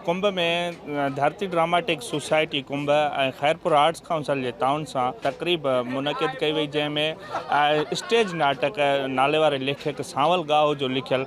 कुंभ में धरती dramatic society Kumbh Khairpur arts council के ताउन से तकरीब मुनक़िद कई वई, जैमें स्टेज नाटक नाले वाले लेखक सांवल गाओ जो लिखियल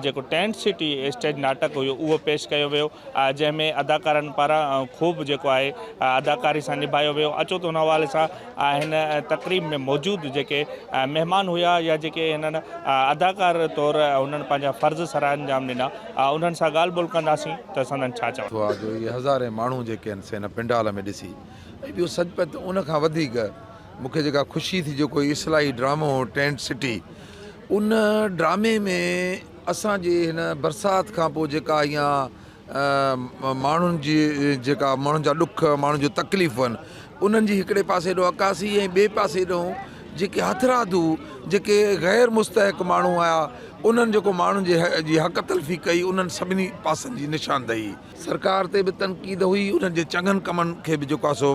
जो टेंट सिटी स्टेज नाटक हुयो उहो पेश किया वियो, जैमें अदाकारन पारा खूब जो है अदाकारी से निभायो वियो। अचो तो उन हवाले से हिन तकरीब में मौजूद जो मेहमान हुआ या जो अदाकार तौर उन्होंने पांजा फर्ज सर अंजाम दिना, उन्हनि सां ॻाल्हि ॿोल कंदासीं त संदन छा चवणु जो ये हज़ारे माण्हू जेके आहिनि से हिन पिंडाल में ॾिसी ऐं ॿियो सचपच उन खां वधीक मूंखे जेका ख़ुशी थी जो कोई इस्लाही ड्रामो टेंट सिटी, उन ड्रामे में असांजे हिन बरसाति खां पोइ जेका इहा माण्हुनि जी जेका माण्हुनि जा ॾुख माण्हुनि जूं तकलीफ़ूं आहिनि उन्हनि जी हिकिड़े पासे ॾो अकासी ऐं ॿिए पासे ॾो जेके हथरादू जेके गैर मुस्तहिक माण्हू आया उन्हनि जेको माण्हुनि जी हक़ तलफ़ी कई, उन्हनि सभिनी पासनि जी निशानदेही सरकार ते बि तनक़ीद हुई, उन्हनि जे चङनि कमनि खे बि जेको आहे सो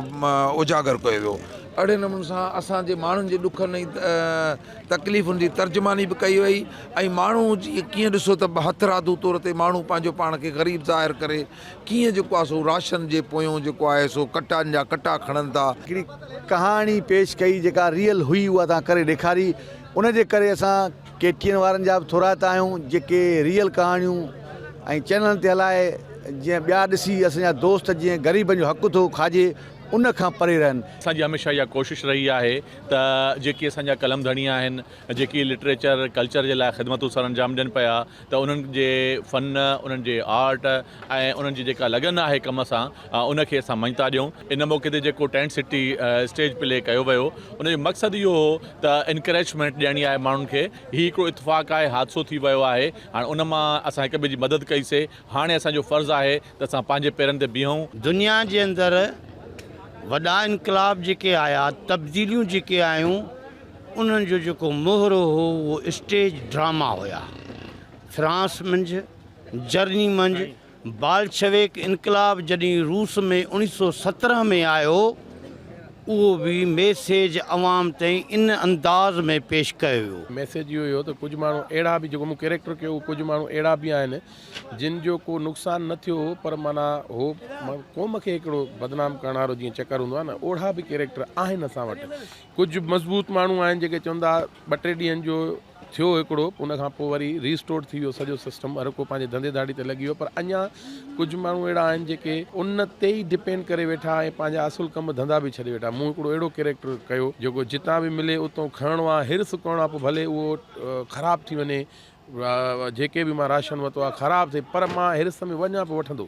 उजागर कयो वियो। अहिड़े नमूने सां असांजे माण्हुनि जे ॾुखनि ऐं तकलीफ़ुनि जी तर्जुमानी बि कई वई ऐं माण्हू जी कीअं ॾिसो त हथरादू तौर ते माण्हू पंहिंजो पाण खे ग़रीब ज़ाहिर करे कीअं जेको आहे सो राशन जे पोयों जेको आहे सो कटानि जा कटा खणनि था। हिकिड़ी कहाणी पेश कई जेका रियल हुई उहा तव्हां करे ॾेखारी, उनजे करे असां केटीएन वारनि जा बि थोराइता आहियूं जेके रियल कहाणियूं ऐं चैनल ते हलाए जीअं ॿिया ॾिसी असांजा दोस्त जीअं ग़रीबनि जो हक़ु थो खाइजे उन खां परे रहनि। असांजी हमेशह इहा कोशिश रही आहे त जेकी असांजा कलम धणी आहिनि जेकी लिटरेचर कल्चर जे लाइ ख़िदमतूं सर अंजाम ॾियनि पिया त उन्हनि जे फ़न उन्हनि जे आर्ट ऐं उन्हनि जी जेका लगन आहे कम सां उनखे असां मञता ॾियूं। इन मौक़े ते जेको टेंट सिटी स्टेज प्ले कयो वियो उनजो मक़सदु इहो हो त इनकरेजमेंट ॾियणी आहे माण्हुनि खे। हीउ हिकिड़ो इतफ़ाक़ आहे, हादसो थी वियो आहे, हाणे उन मां असां हिक ॿिए जी मदद कईसीं। हाणे असांजो फ़र्ज़ु आहे त असां पंहिंजे पेरनि ते बीहूं। दुनिया जे अंदरि वॾा इनकलाब जेके आया, तब्दीलियूं जेके आयूं, उन्हनि जो जेको मोहरो हो उहो स्टेज ड्रामा हुया। फ्रांस मंझि, जर्मनी मंझि बाल्शेविक इनकलाब जॾहिं रूस में 1917 में आयो, उहो बि मैसेज अवाम ताईं इन अंदाज़ में पेश कयो वियो। मैसेज इहो हुयो त कुझु माण्हू अहिड़ा बि जेको मूं कैरेक्टर कयो, कुझु माण्हू अहिड़ा बि आहिनि जिन जो को नुक़सानु न थियो हो, पर माना हो क़ौम खे हिकिड़ो बदनाम करण वारो जीअं चकर हूंदो आहे न, ओड़ा बि कैरेक्टर आहिनि असां वटि। कुझु मज़बूत माण्हू आहिनि जेके चवंदा 2-3 ॾींहंनि जो थियो हिकिड़ो, उन खां पोइ वरी रिस्टोर थी वियो सॼो सिस्टम, हर को पंहिंजे धंधे धाड़ी ते लॻी वियो। पर अञा कुझु माण्हू अहिड़ा आहिनि जेके उन ते ई डिपेंड करे वेठा ऐं पंहिंजा असुल कम धंधा बि छॾे वेठा। मूं हिकिड़ो अहिड़ो कैरेक्टर कयो जेको जितां बि मिले उतां खणणो आहे, हिर्स करणो आहे, पोइ भले उहो ख़राबु थी वञे, जेके बि मां राशन वरितो आहे ख़राबु थिए, पर मां हिर्स में वञा बि वठंदो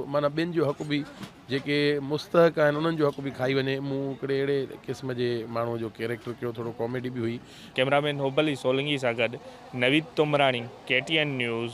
माना ॿियनि जो हक़ बि जेके मुस्तहक आहिनि उन्हनि जो हक़ बि खाई वञे। मूं हिकिड़े अहिड़े क़िस्म जे माण्हू जो कैरेक्टर कयो, थोरो कॉमेडी बि हुई। कैमरामैन होबली सोलंगी सां गॾु नवीद तुमराणी, KTN न्यूज़।